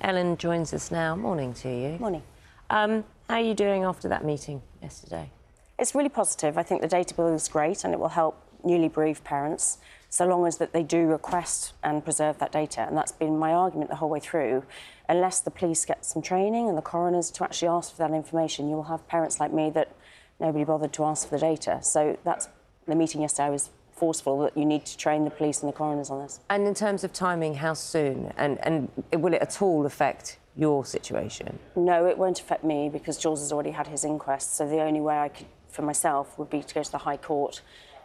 Ellen joins us now. Morning to you. Morning. How are you doing after that meeting yesterday? It's really positive. I think the data bill is great and it will help newly bereaved parents so long as that they do request and preserve that data. And that's been my argument the whole way through. Unless the police get some training and the coroners to actually ask for that information, you will have parents like me that nobody bothered to ask for the data. So that's the meeting yesterday. I was forceful that you need to train the police and the coroners on this. And in terms of timing, how soon? And will it at all affect your situation? No, it won't affect me because Jules has already had his inquest. So the only way I could, for myself, would be to go to the High Court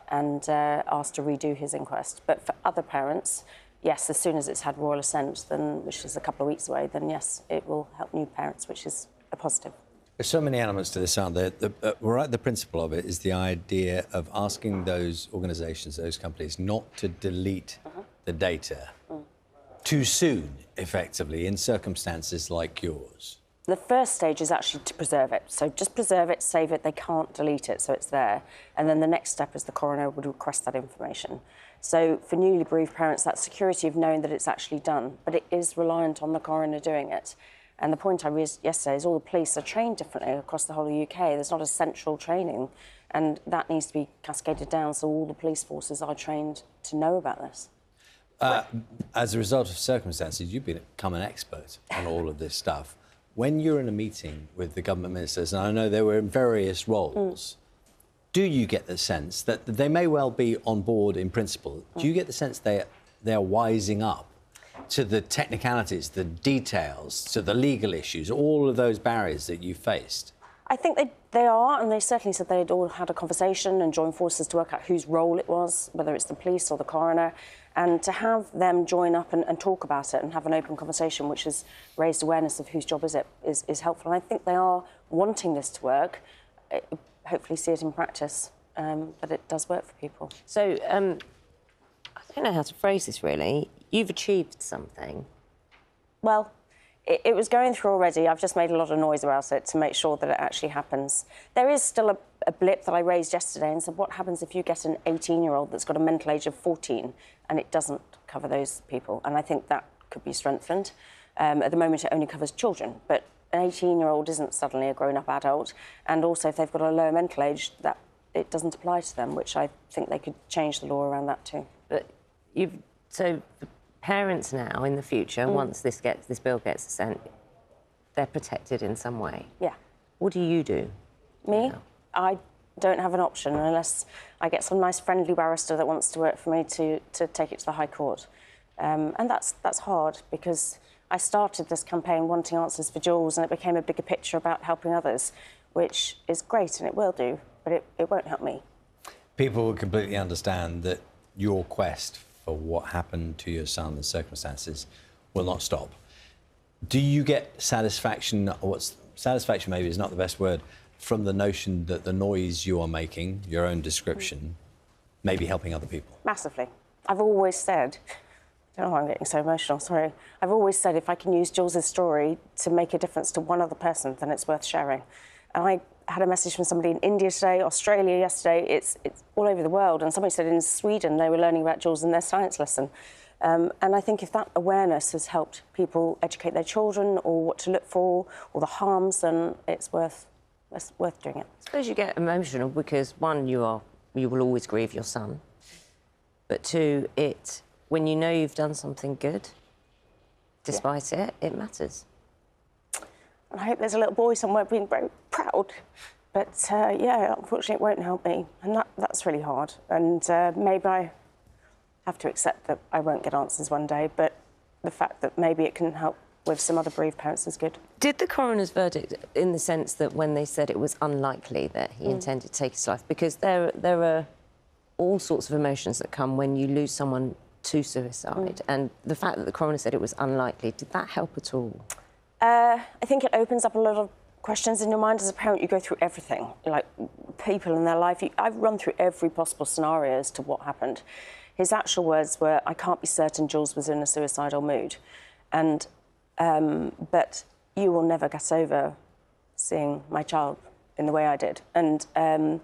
and ask to redo his inquest. But for other parents, yes, as soon as it's had royal assent, then, which is a couple of weeks away, then yes, it will help new parents, which is a positive. There's so many elements to this, aren't there? The principle of it is the idea of asking those organisations, those companies, not to delete the data too soon, effectively, in circumstances like yours. The first stage is actually to preserve it. So just preserve it, save it, they can't delete it, so it's there. And then the next step is the coroner would request that information. So for newly bereaved parents, that security of knowing that it's actually done, but it is reliant on the coroner doing it. And the point I raised yesterday is all the police are trained differently across the whole of the UK. There's not a central training, and that needs to be cascaded down so all the police forces are trained to know about this. As a result of circumstances, you've become an expert on all of this stuff. When you're in a meeting with the government ministers, and I know they were in various roles, do you get the sense that they may well be on board in principle? Do you get the sense they are wising up to the technicalities, the details, to the legal issues, all of those barriers that you faced? I think they are, and they certainly said they'd all had a conversation and joined forces to work out whose role it was, whether it's the police or the coroner, and to have them join up and talk about it and have an open conversation, which has raised awareness of whose job is it, is helpful. And I think they are wanting this to work, hopefully see it in practice, that it does work for people. So, I don't know how to phrase this, really. You've achieved something. Well, it was going through already. I've just made a lot of noise about it to make sure that it actually happens. There is still a blip that I raised yesterday and said, what happens if you get an 18-year-old that's got a mental age of 14 and it doesn't cover those people? And I think that could be strengthened. At the moment, it only covers children, but an 18-year-old isn't suddenly a grown-up adult. And also, if they've got a lower mental age, that it doesn't apply to them, which I think they could change the law around that too. But so the parents now, in the future, once this bill gets sent, they're protected in some way. Yeah. What do you do? Me? now? I don't have an option unless I get some nice friendly barrister that wants to work for me to take it to the High Court. And that's hard because I started this campaign wanting answers for Jules and it became a bigger picture about helping others, which is great and it will do, but it won't help me. People will completely understand that your quest for what happened to your son, the circumstances, will not stop. Do you get satisfaction, or satisfaction maybe is not the best word, from the notion that the noise you are making, your own description, may be helping other people? Massively. I've always said, I don't know why I'm getting so emotional, sorry. I've always said if I can use Jules' story to make a difference to one other person, then it's worth sharing. And I had a message from somebody in India today, Australia yesterday, it's all over the world. And somebody said in Sweden they were learning about Jules in their science lesson. And I think if that awareness has helped people educate their children or what to look for or the harms, then it's worth doing it. I suppose you get emotional because, one, you will always grieve your son. But two, when you know you've done something good, despite it matters. And I hope there's a little boy somewhere being very proud. But, yeah, unfortunately, it won't help me. And that's really hard. And maybe I have to accept that I won't get answers one day, but the fact that maybe it can help with some other bereaved parents is good. Did the coroner's verdict, in the sense that when they said it was unlikely that he intended to take his life, because there are all sorts of emotions that come when you lose someone to suicide, and the fact that the coroner said it was unlikely, did that help at all? I think it opens up a lot of questions in your mind. As a parent, you go through everything, like people in their life. I've run through every possible scenario as to what happened. His actual words were, I can't be certain Jules was in a suicidal mood. And, but you will never get over seeing my child in the way I did. But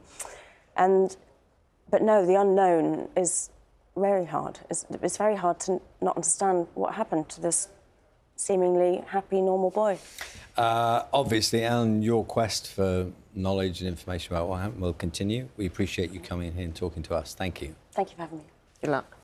no, the unknown is very hard. It's very hard to not understand what happened to this seemingly happy, normal boy. Obviously, Alan, your quest for knowledge and information about what happened will continue. We appreciate you coming in here and talking to us. Thank you. Thank you for having me. Good luck.